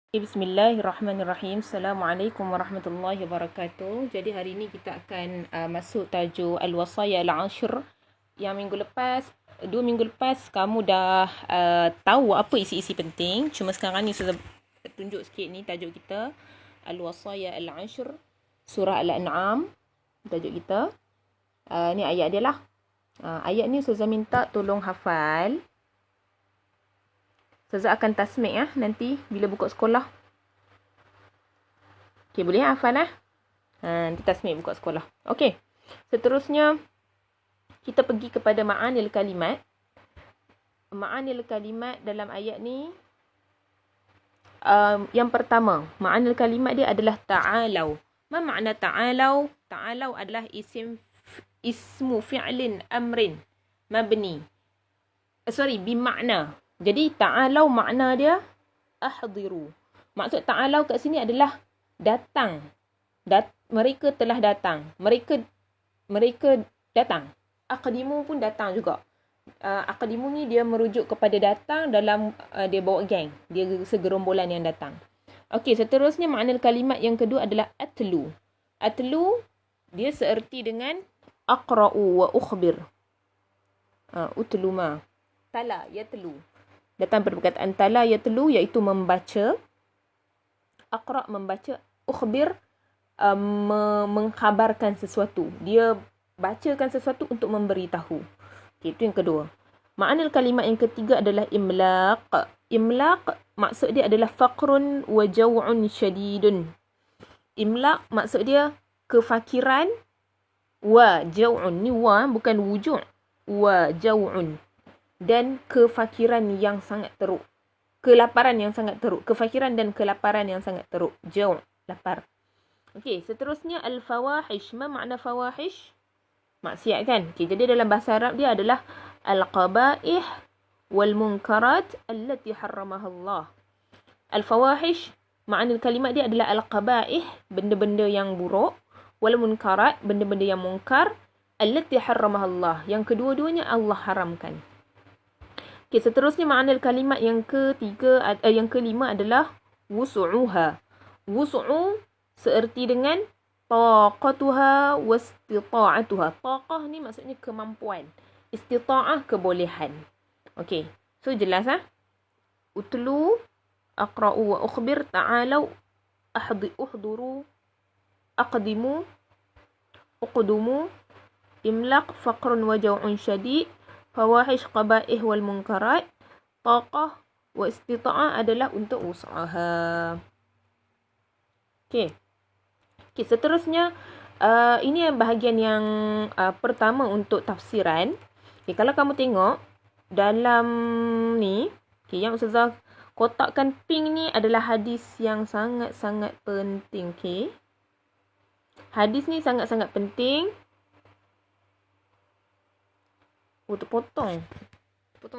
Bismillahirrahmanirrahim. Assalamualaikum warahmatullahi wabarakatuh. Jadi hari ini kita akan masuk tajuk Al-Wasaya Al-Ashr. Yang dua minggu lepas kamu dah tahu apa isi-isi penting. Cuma sekarang ni saya tunjuk sikit ni tajuk kita. Al-Wasaya Al-Ashr. Surah Al-An'am. Tajuk kita. Ni ayat dia lah. Ayat ni saya minta tolong hafal. Ustazah akan tasmik nanti bila buka sekolah. Okey, boleh hafal nanti tasmik buka sekolah. Okey. Seterusnya kita pergi kepada ma'anil kalimat. Ma'anil kalimat dalam ayat ni yang pertama, ma'anil kalimat dia adalah ta'alau. Ma makna ta'alau? Ta'alau adalah ismu fi'lin amrin mabni. Bimakna. Jadi ta'alau makna dia ahdiru. Maksud ta'alau kat sini adalah datang. Mereka telah datang. Mereka datang. Aqdimu pun datang juga. Aqdimu ni dia merujuk kepada datang dalam dia bawa geng. Dia segerombolan yang datang. Okey, seterusnya makna kalimat yang kedua adalah atlu. Atlu dia seerti dengan aqra'u wa ukhbir. Utlu ma. Tala yatlu. Datang perkataan tala yatlu iaitu membaca. Aqra' membaca. Ukhbir mengkhabarkan sesuatu. Dia bacakan sesuatu untuk memberitahu. Okay, itu yang kedua. Makna kalimat yang ketiga adalah imlaq. Imlaq maksud dia adalah faqrun wa jaw'un syadidun. Imlaq maksud dia kefakiran wa jaw'un. Ni wa bukan wujud. Wa jaw'un. Dan kefakiran yang sangat teruk. Kelaparan yang sangat teruk. Kefakiran dan kelaparan yang sangat teruk. Jaw', lapar. Okey, seterusnya al-fawahish. Ma makna fawahish? Maksiat kan? Okey, jadi dalam bahasa Arab dia adalah al-qaba'ih wal munkarat allati harramaha Allah. Al-fawahish, makna kalimat dia adalah al-qaba'ih, benda-benda yang buruk, wal munkarat, benda-benda yang mungkar, allati harramaha Allah, yang kedua-duanya Allah haramkan. Okay, seterusnya makna kalimat yang kelima adalah wusu'uha. Wusu'u seerti dengan taqatuha wastita'atuha. Taqah ni maksudnya kemampuan. Istita'ah kebolehan. Okey. So jelas Utlu, aqra'u wa ukhbir, ta'alau, uhduru, aqdimu, uqdumu, imlaq, faqrun wa jaw'un syadid. Fawahish, qaba'ih wal munkarat. Taqah wa istita'ah adalah untuk usaha. Okey. Okey, seterusnya ini bahagian yang pertama untuk tafsiran. Okey, kalau kamu tengok dalam ni, okey, yang Ustazah kotakkan pink ni adalah hadis yang sangat-sangat penting, okey. Hadis ni sangat-sangat penting. Terpotong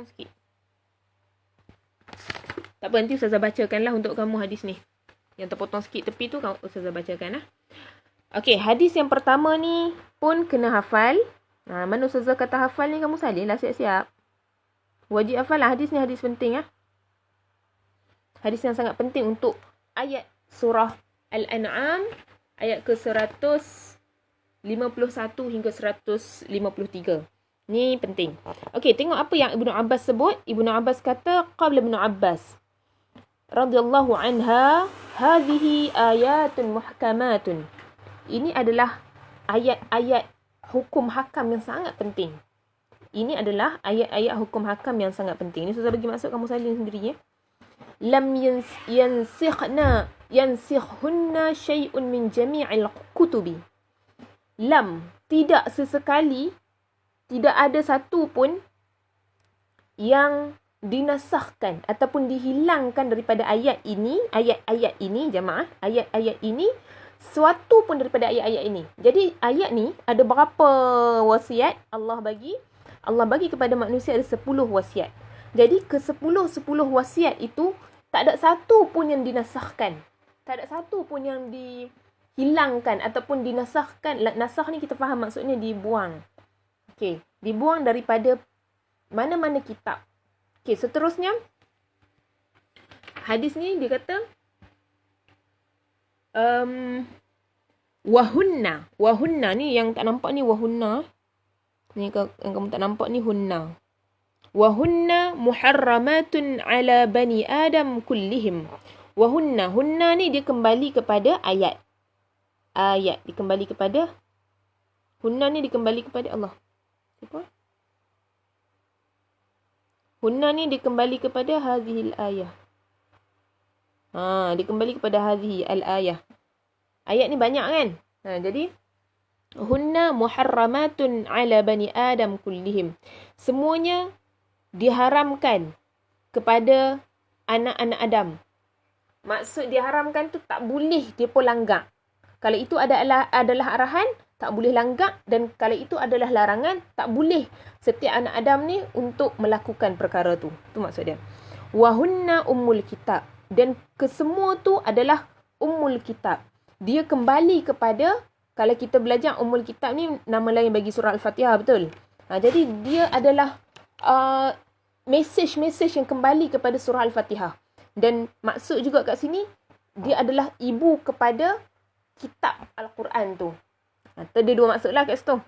sikit. Tak apa, nanti Ustazah bacakanlah untuk kamu hadis ni. Yang terpotong sikit tepi tu Ustazah bacakan . Okey, hadis yang pertama ni pun kena hafal. Mana Ustazah kata hafal ni kamu salin lah, siap-siap. Wajib hafal lah, hadis ni hadis penting . Hadis yang sangat penting untuk ayat surah Al-An'am ayat ke 151 hingga 153. Ni penting. Okey, tengok apa yang Ibnu Abbas sebut. Ibnu Abbas kata, qala Ibnu Abbas radhiyallahu anha, hadhihi ayatun muhkamatun. Ini adalah ayat-ayat hukum hakam yang sangat penting. Ini adalah ayat-ayat hukum hakam yang sangat penting. Ini susah bagi maksud, kamu salin sendiri . Lam yansikhunna syai'un min jami'il kutubi. Lam, tidak sesekali, tidak ada satu pun yang dinasahkan ataupun dihilangkan daripada ayat ini, ayat-ayat ini, jemaah, ayat-ayat ini, suatu pun daripada ayat-ayat ini. Jadi ayat ni ada berapa wasiat Allah bagi? Allah bagi kepada manusia ada 10 wasiat. Jadi ke 10 wasiat itu tak ada satu pun yang dinasahkan. Tak ada satu pun yang dihilangkan ataupun dinasahkan. Nasah ni kita faham maksudnya dibuang. Okey, dibuang daripada mana-mana kitab. Okey, seterusnya hadis ni dia kata Wahunna. Wahunna ni yang tak nampak ni wahunna. Ni yang kamu tak nampak ni hunna. Wahunna muharramatun ala bani Adam kullihim. Wahunna. Hunna ni dia kembali kepada ayat. Ayat. Dikembali kepada. Hunna ni dikembali kepada Allah. Siapa? Hunna ni dikembali kepada hadhil ayah. Dikembali kepada hadhihi al-ayah. Ayat ni banyak kan? Jadi hunna muharramatun ala bani Adam kullihim. Semuanya diharamkan kepada anak-anak Adam. Maksud diharamkan tu tak boleh depa langgar. Kalau itu adalah arahan, tak boleh langgar, dan kalau itu adalah larangan, tak boleh setiap anak Adam ni untuk melakukan perkara tu. Tu maksud dia. Wa hunna ummul kitab. Dan kesemua tu adalah ummul kitab. Dia kembali kepada, kalau kita belajar ummul kitab ni nama lain bagi surah Al-Fatihah, betul? Jadi dia adalah message yang kembali kepada surah Al-Fatihah. Dan maksud juga kat sini, dia adalah ibu kepada kitab Al-Quran tu. Ada dua maksud lah kat situ.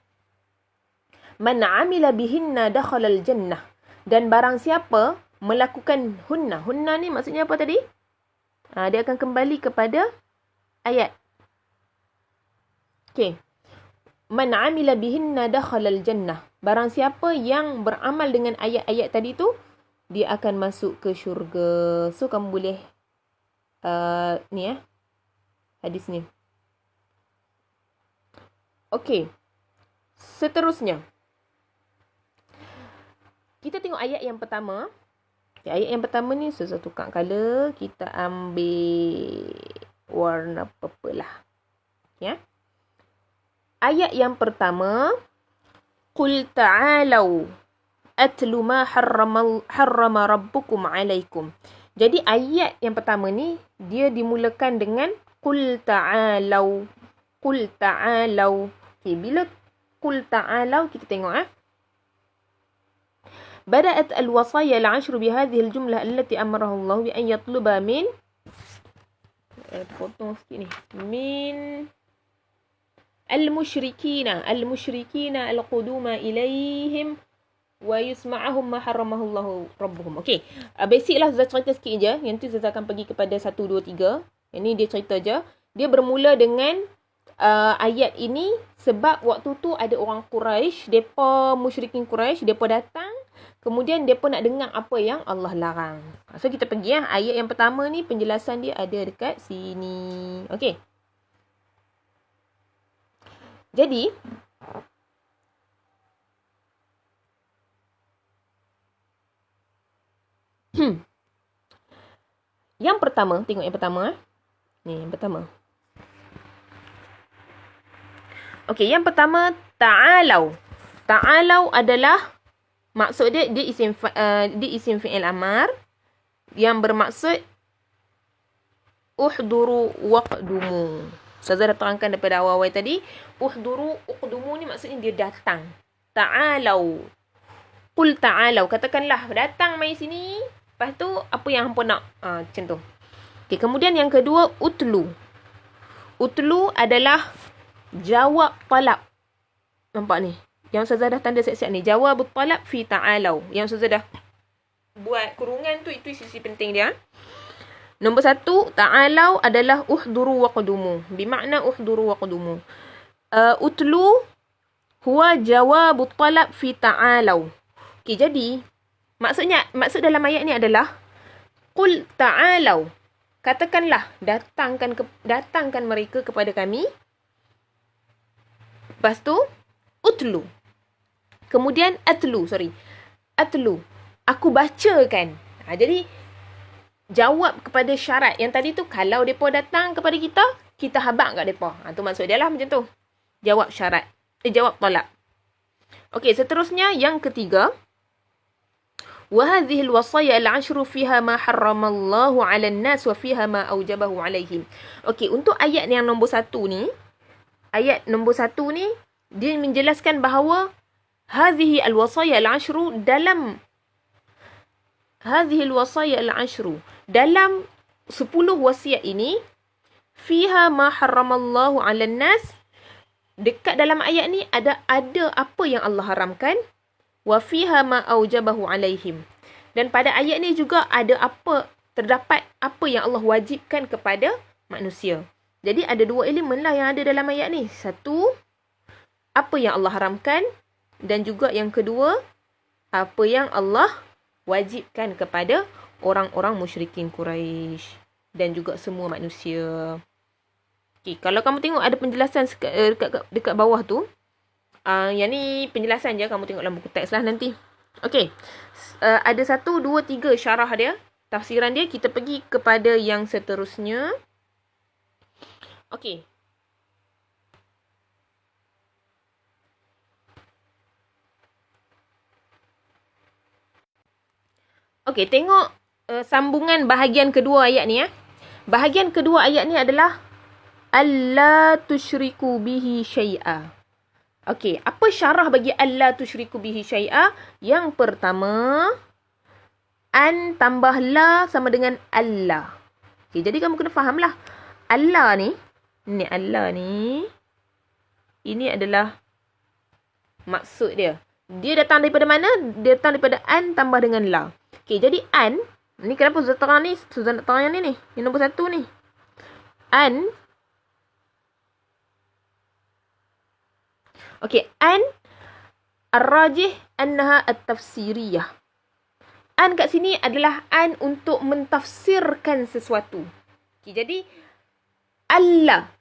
Man amila bihinna dakhalal jannah. Dan barang siapa melakukan hunna. Hunna ni maksudnya apa tadi? Dia akan kembali kepada ayat. Okay. Man amila bihinna dakhalal jannah. Barang siapa yang beramal dengan ayat-ayat tadi tu, dia akan masuk ke syurga. So, kamu boleh hadis ni. Okay. Seterusnya. Kita tengok ayat yang pertama. Okay, ayat yang pertama ni saya tukar color. Kita ambil warna purple lah. Ya. Ayat yang pertama. Qul ta'alau atlu ma harrama rabbukum alaikum. Jadi ayat yang pertama ni dia dimulakan dengan qul ta'alau. Qul ta'alau. Okay, bila qul ta'alau kita tengok بدأت الوصايا العشر بهذه الجملة التي أمره الله بأن يطلب من المشركين القدوم إليهم ويسمعهم ما حرمه الله ربهم. Okay, basic lah Zazah cerita sikit je. Yang tu Zazah akan pergi kepada 1, 2, 3. Yang ni dia cerita je. Dia bermula dengan ayat ini sebab waktu tu ada orang Quraisy, depa musyrikin Quraisy, depa datang, kemudian depa nak dengar apa yang Allah larang. So kita pergi ayat yang pertama ni penjelasan dia ada dekat sini. Okey. Jadi yang pertama, tengok yang pertama Ni yang pertama. Okey, yang pertama ta'alau. Ta'alau adalah maksud dia isim fi'il amar yang bermaksud uhduru waqdumu. Ustazah dah terangkan daripada awal-awal tadi, uhduru uqdumu ni maksudnya dia datang. Ta'alau. Qul ta'alau, katakanlah datang mai sini. Lepas tu apa yang hangpa nak? Macam tu. Okey, kemudian yang kedua utlu. Utlu adalah jawab talab. Nampak ni? Yang Ustazah dah tanda siap-siap ni. Jawab talab fi ta'alau. Yang Ustazah dah buat kurungan tu, itu sisi penting dia. Nombor 1, ta'alau adalah uhduru waqdumu. Bermakna uhduru waqdumu. Utlu huwa jawab talab fi ta'alau. Okey, jadi maksud dalam ayat ni adalah qul ta'alau. Katakanlah, datangkan mereka kepada kami. Lepas tu, utlu. Kemudian, atlu. Aku bacakan. Jadi, jawab kepada syarat. Yang tadi tu, kalau mereka datang kepada kita, kita habaq kat mereka. Tu maksud dia lah macam tu. Jawab syarat. Jawab talab. Okey, seterusnya, yang ketiga. وَهَذِهِ الْوَصَيَّ الْعَشْرُ فِيهَا مَا حَرَّمَ اللَّهُ عَلَى النَّاسِ وَفِيهَا مَا أَوْجَبَهُ عَلَيْهِمْ. Okey, untuk ayat yang nombor 1 ni, dia menjelaskan bahawa هَذِهِ الْوَصَيَّ الْعَشْرُ dalam 10 wasiat ini, fiha ma harramallahu 'alan nas. Dekat dalam ayat ni ada apa yang Allah haramkan. Wa fiha ma aujabahu 'alaihim. Dan pada ayat ni juga terdapat apa yang Allah wajibkan kepada manusia. Jadi ada dua elemen lah yang ada dalam ayat ni. Satu, apa yang Allah haramkan. Dan juga yang kedua, apa yang Allah wajibkan kepada orang-orang musyrikin Quraisy. Dan juga semua manusia. Okay, kalau kamu tengok ada penjelasan dekat bawah tu. Yang ni penjelasan je. Kamu tengok dalam buku teks lah nanti. Okay. Ada 1, 2, 3 syarah dia. Tafsiran dia. Kita pergi kepada yang seterusnya. Okay. Okay, tengok sambungan bahagian kedua ayat ni. Bahagian kedua ayat ni adalah alla tusyriku bihi syai'a. Okey, apa syarah bagi alla tusyriku bihi syai'a? Yang pertama, an tambah la sama dengan Allah. Okey, jadi kamu kena fahamlah. Allah ni, ini adalah maksud dia. Dia datang daripada mana? Dia datang daripada an tambah dengan la. Okey, jadi an, ni kenapa Ustaz terang ni? Ustaz nak terang yang ni. Yang nombor 1 ni. An. Okey, an ar-rajih annaha at-tafsiriyah. An kat sini adalah an untuk mentafsirkan sesuatu. Okey, jadi Allah,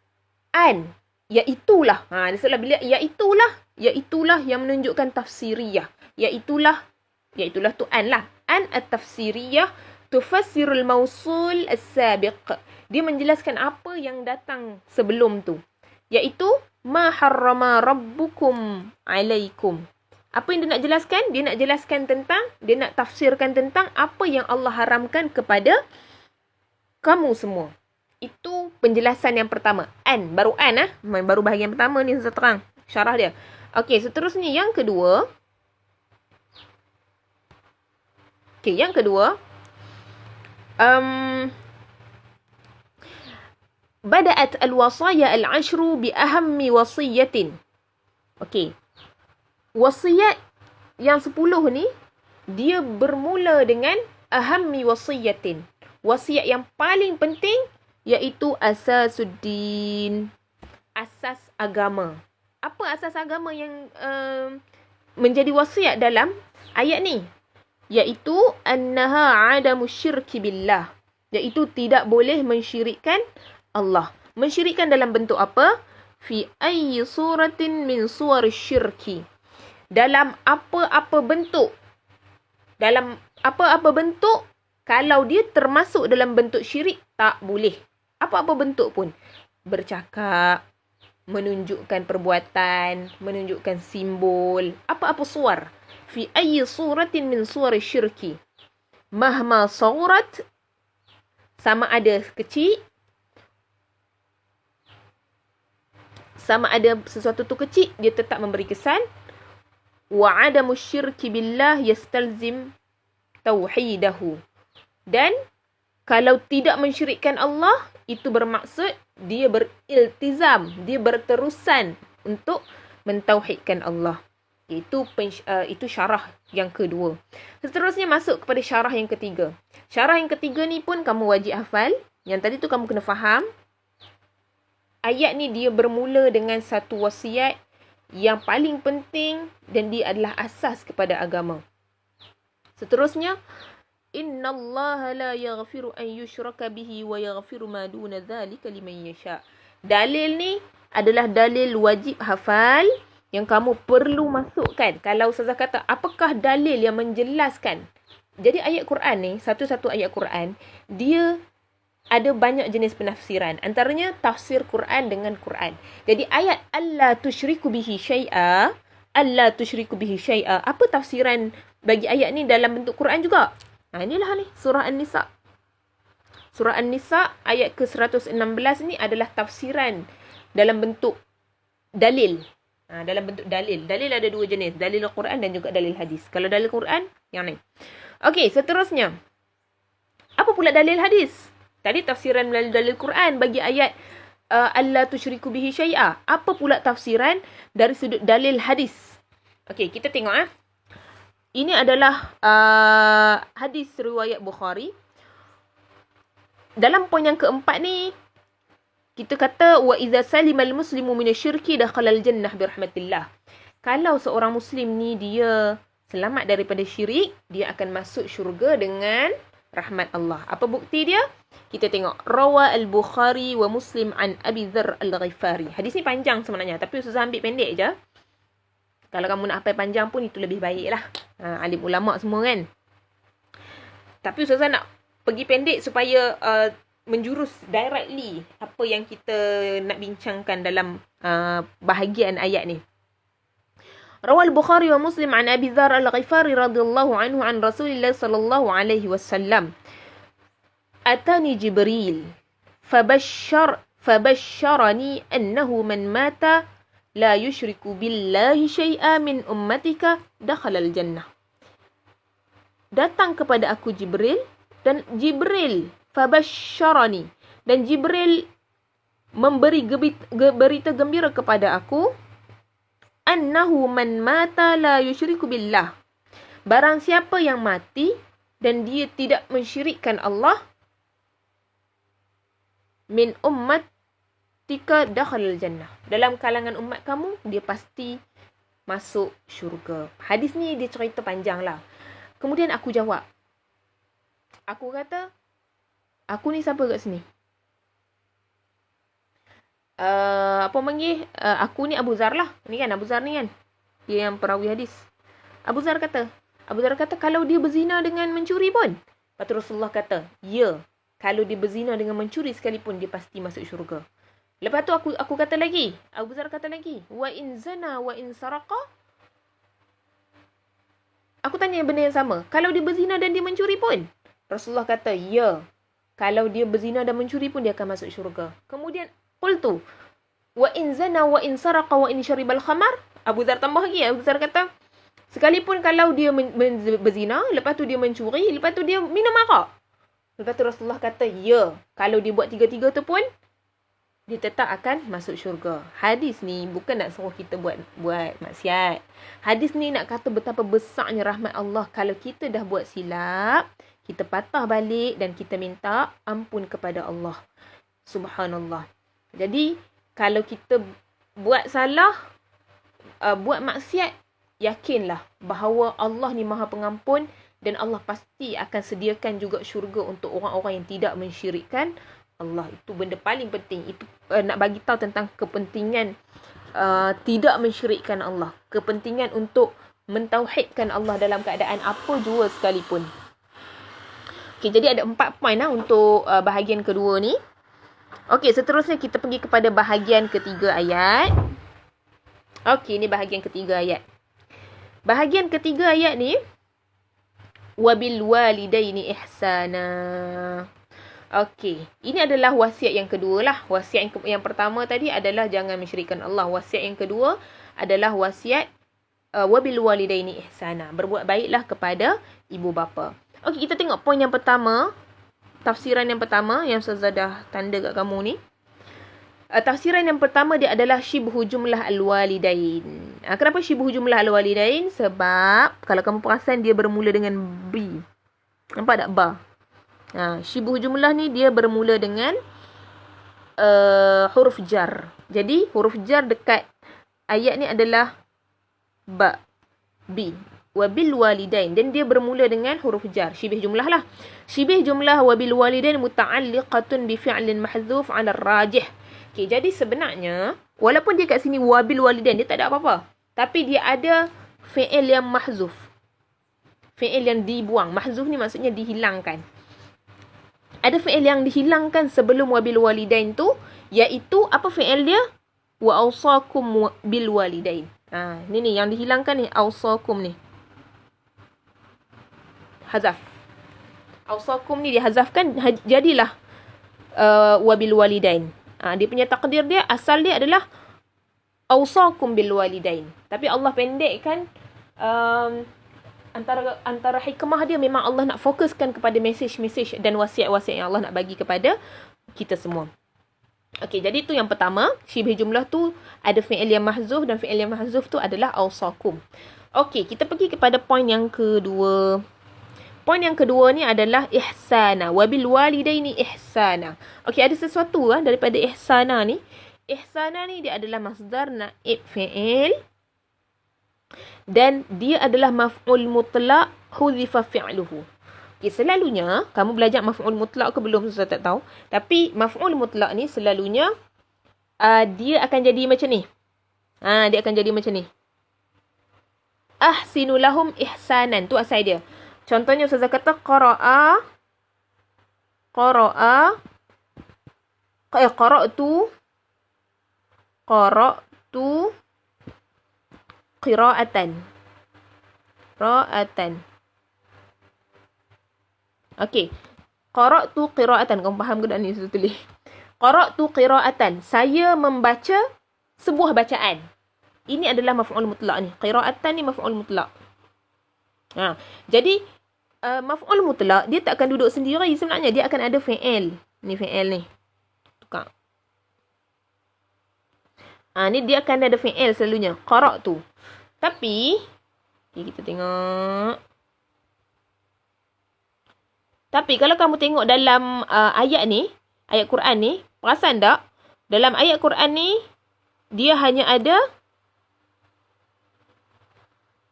an, iaitulah. Maksudnya bila iaitulah yang menunjukkan tafsiriyah. Iaitulah tu an lah. An at-tafsiriyah tufassirul mausul as-sabiq. Dia menjelaskan apa yang datang sebelum tu. Iaitu ma harrama rabbukum alaikum. Apa yang dia nak jelaskan? Dia nak tafsirkan tentang apa yang Allah haramkan kepada kamu semua. Itu penjelasan yang pertama. An, baru an baru bahagian pertama ni saya terang syarah dia. Okey, seterusnya yang kedua. Okey, yang kedua. Bada'at al-wasaya al-ashru bi ahammi wasiyatin. Okey. Wasiat yang 10 ni, dia bermula dengan ahammi wasiyatin. Wasiat yang paling penting, iaitu asasuddin. Asas agama. Apa asas agama yang menjadi wasiat dalam ayat ni? Iaitu annaha adamu syirki billah. Iaitu tidak boleh mensyirikkan Allah. Mensyirikkan dalam bentuk apa? Fi ayyi suratin min suwar syirki. Dalam apa-apa bentuk. Kalau dia termasuk dalam bentuk syirik, tak boleh. Apa-apa bentuk pun. Bercakap, menunjukkan perbuatan, menunjukkan simbol, apa-apa suar. Fi ayyi suratin min suwar syirki. Mahma surat, sama ada kecil, sama ada sesuatu tu kecil, dia tetap memberi kesan. Wa adamu syirki billah yastalzim tauhidahu. Dan kalau tidak mensyirikkan Allah, itu bermaksud dia beriltizam, dia berterusan untuk mentauhidkan Allah. Itu syarah yang kedua. Seterusnya masuk kepada syarah yang ketiga. Syarah yang ketiga ni pun kamu wajib hafal. Yang tadi tu kamu kena faham. Ayat ni dia bermula dengan satu wasiat yang paling penting dan dia adalah asas kepada agama. Seterusnya, innallaha la yaghfiru an yushraka bihi wa yaghfiru ma duna dzalika liman yasha. Dalil ni adalah dalil wajib hafal yang kamu perlu masukkan. Kalau Ustazah kata, apakah dalil yang menjelaskan? Jadi ayat Quran ni, satu-satu ayat Quran, dia ada banyak jenis penafsiran. Antaranya tafsir Quran dengan Quran. Jadi ayat alla tusyriku bihi syai'a, alla tusyriku bihi syai'a, apa tafsiran bagi ayat ni dalam bentuk Quran juga? Inilah ni, surah An-Nisa. Surah An-Nisa ayat ke-116 ni adalah tafsiran dalam bentuk dalil. Dalam bentuk dalil. Dalil ada dua jenis. Dalil Al-Quran dan juga dalil hadis. Kalau dalil Quran, yang ni. Okey, seterusnya. Apa pula dalil hadis? Tadi tafsiran melalui dalil Quran bagi ayat alla tusyriku bihi syai'a. Apa pula tafsiran dari sudut dalil hadis? Okey, kita tengok Ini adalah hadis riwayat Bukhari. Dalam poin yang keempat ni, kita kata wa idza salimal muslimu minasyirki dakhalal jannah birahmatillah. Kalau seorang muslim ni dia selamat daripada syirik, dia akan masuk syurga dengan rahmat Allah. Apa bukti dia? Kita tengok. Rawa al-Bukhari wa Muslim an Abi Dzar al-Ghifari. Hadis ni panjang sebenarnya, tapi Ustazah ambil pendek je. Kalau kamu nak hafal panjang pun, itu lebih baik lah. Alim ulama' semua kan. Tapi Ustazah nak pergi pendek supaya menjurus directly apa yang kita nak bincangkan dalam bahagian ayat ni. Rawal Bukhari wa Muslim an Abi Dzar al-Ghifari radhiyallahu anhu an Rasulillah sallallahu alaihi wasallam. Atani Jibril fabashsharani annahu man mata la yushriku billahi syai'a min ummatika dakhala al-jannah. Datang kepada aku Jibril dan Jibril fabashsharani, dan Jibril memberi berita gembira kepada aku annahu man mata la yusyriku billah. Barang siapa yang mati dan dia tidak mensyirikkan Allah, min ummatika dakhalal jannah. Dalam kalangan umat kamu, dia pasti masuk syurga. Hadis ni dia cerita panjang lah. Kemudian aku jawab. Aku kata, aku ni siapa kat sini? Aku ni Abu Dzar lah. Ni kan Abu Dzar ni kan. Dia yang perawi hadis. Abu Dzar kata, kalau dia berzina dengan mencuri pun. Lepas tu Rasulullah kata, ya. Kalau dia berzina dengan mencuri sekalipun, dia pasti masuk syurga. Lepas tu aku kata lagi. Abu Dzar kata lagi. Wa in zana wa in saraqa. Aku tanya benda yang sama. Kalau dia berzina dan dia mencuri pun. Rasulullah kata, ya. Kalau dia berzina dan mencuri pun, dia akan masuk syurga. Kemudian, qultu. Wa in zana wa in saraqa wa in syaribal khamar. Abu Dzar tambah lagi. Abu Dzar kata, sekalipun kalau dia berzina, lepas tu dia mencuri, lepas tu dia minum arak. Lepas tu Rasulullah kata, ya, kalau dia buat tiga-tiga tu pun, dia tetap akan masuk syurga. Hadis ni bukan nak suruh kita buat maksiat. Hadis ni nak kata betapa besarnya rahmat Allah. Kalau kita dah buat silap, kita patah balik dan kita minta ampun kepada Allah. Subhanallah. Jadi, kalau kita buat salah, buat maksiat, yakinlah bahawa Allah ni Maha Pengampun. Dan Allah pasti akan sediakan juga syurga untuk orang-orang yang tidak mensyirikkan Allah. Itu benda paling penting. Itu nak bagi tahu tentang kepentingan tidak mensyirikkan Allah. Kepentingan untuk mentauhidkan Allah dalam keadaan apa jua sekalipun. Okay, jadi ada 4 poin untuk bahagian kedua ni. Okey, seterusnya kita pergi kepada bahagian ketiga ayat. Okey, ini bahagian ketiga ayat. Bahagian ketiga ayat ni, wabil walidaini ihsana. Okey, ini adalah wasiat yang kedua lah. Wasiat yang pertama tadi adalah jangan mensyirikkan Allah. Wasiat yang kedua adalah wasiat wabil walidaini ihsana. Berbuat baiklah kepada ibu bapa. Okey, kita tengok poin yang pertama. Tafsiran yang pertama yang Ustazah dah tanda kat kamu ni. Tafsiran yang pertama dia adalah syibhu jumlah al-walidain. Kenapa syibhu jumlah al-walidain? Sebab kalau kamu perasan dia bermula dengan B. Nampak tak ba? Syibhu jumlah ni dia bermula dengan huruf jar. Jadi huruf jar dekat ayat ni adalah ba, B. Wabil walidain. Dan dia bermula dengan huruf jar. Syibih jumlah lah. Syibih jumlah wabil walidain muta'alliqatun bi fi'lin mahzuf 'ala ar-rajih. Okay, jadi sebenarnya, walaupun dia kat sini wabil walidain, dia tak ada apa-apa. Tapi dia ada fi'il yang mahzuf. Fi'il yang dibuang. Mahzuf ni maksudnya dihilangkan. Ada fi'il yang dihilangkan sebelum wabil walidain tu, iaitu apa fi'il dia? Wa awsakum bil walidain. Ni yang dihilangkan ni, awsakum ni. Hazaf. Awsakum ni dihazafkan, jadilah wabil walidain. Dia punya takdir dia, asal dia adalah awsakum bil walidain. Tapi Allah pendekkan antara hikmah dia memang Allah nak fokuskan kepada mesej-mesej dan wasiat-wasiat yang Allah nak bagi kepada kita semua. Okey, jadi tu yang pertama, syibh jumlah tu ada fi'il yang mahzuf dan fi'il yang mahzuf tu adalah awsakum. Okey, kita pergi kepada poin yang kedua. Poin yang kedua ni adalah ihsana, wabil walidaini ihsana. Okey, ada sesuatu daripada ihsana ni. Ihsana ni dia adalah masdar naib fi'il dan dia adalah maf'ul mutlaq hudzifa fi'luhu. Okay, selalunya kamu belajar maf'ul mutlaq ke belum saya tak tahu, tapi maf'ul mutlaq ni selalunya dia akan jadi macam ni. Dia akan jadi macam ni. Ahsinu lahum ihsanan, tu asal dia. Contohnya Ustazah kata qara'tu qira'atan. Okey. Qara'tu qira'atan. Kamu faham ke tak ni saya tulis? Qara'tu qira'atan. Saya membaca sebuah bacaan. Ini adalah maf'ul mutlaq ni. Qira'atan ni maf'ul mutlaq. Jadi maf'ul mutlaq dia tak akan duduk sendiri sebenarnya. Dia akan ada fi'il. Ni fi'il ni. Tukar. Ni dia akan ada fi'il selalunya. Qara'tu. Tapi kita tengok. Tapi kalau kamu tengok dalam ayat ni, ayat Quran ni, perasan tak? Dalam ayat Quran ni, dia hanya ada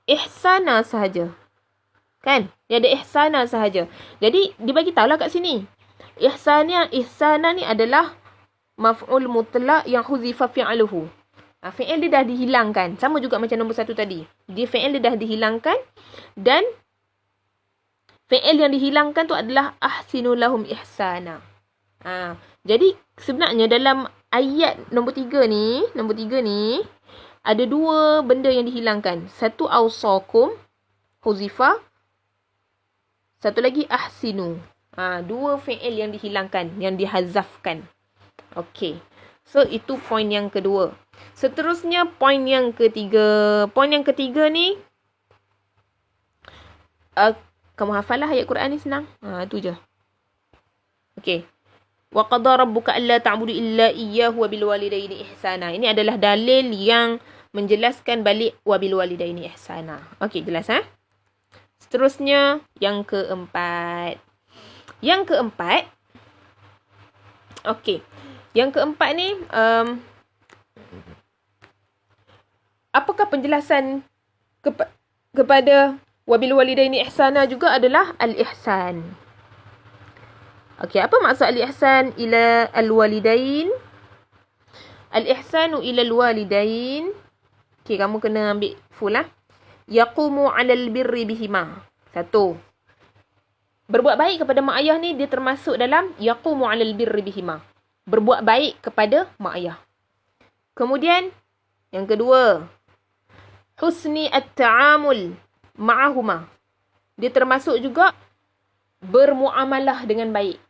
ihsana sahaja. Kan? Dia ada ihsana sahaja. Jadi, dibagi tahulah kat sini. Ihsana ni adalah maf'ul mutlaq yang huzifa fi'aluhu. Fi'il dia dah dihilangkan. Sama juga macam nombor 1 tadi. Fi'il dia dah dihilangkan. Dan fi'il yang dihilangkan tu adalah ahsinu lahum ihsana. Jadi sebenarnya dalam ayat nombor 3 ni, ada 2 benda yang dihilangkan. Satu awsakum, huzifa. Satu lagi ahsinu. 2 fi'il yang dihilangkan, yang dihazafkan. Okey. So itu poin yang kedua. Seterusnya poin yang ketiga. Poin yang ketiga ni kamu hafal lah ayat Quran ni senang. Itu je. Okey. Wa qada rabbuka alla ta'budu illa iyyahu wa bil walidaini ihsana. Ini adalah dalil yang menjelaskan balik wa bil walidaini ihsana. Okey, jelas Seterusnya yang keempat. Okey. Yang keempat ni apakah penjelasan kepada wabil walidaini ihsana juga adalah al-ihsan. Okey, apa maksud al-ihsan ila al-walidain? Al-ihsanu ila al-walidain. Okey, kamu kena ambil full Yaqumu 'alal birri bihima. 1. Berbuat baik kepada mak ayah ni dia termasuk dalam yaqumu 'alal birri bihima. Berbuat baik kepada mak ayah. Kemudian yang kedua, husni at-ta'amul ma'ahuma. Dia termasuk juga bermuamalah dengan baik.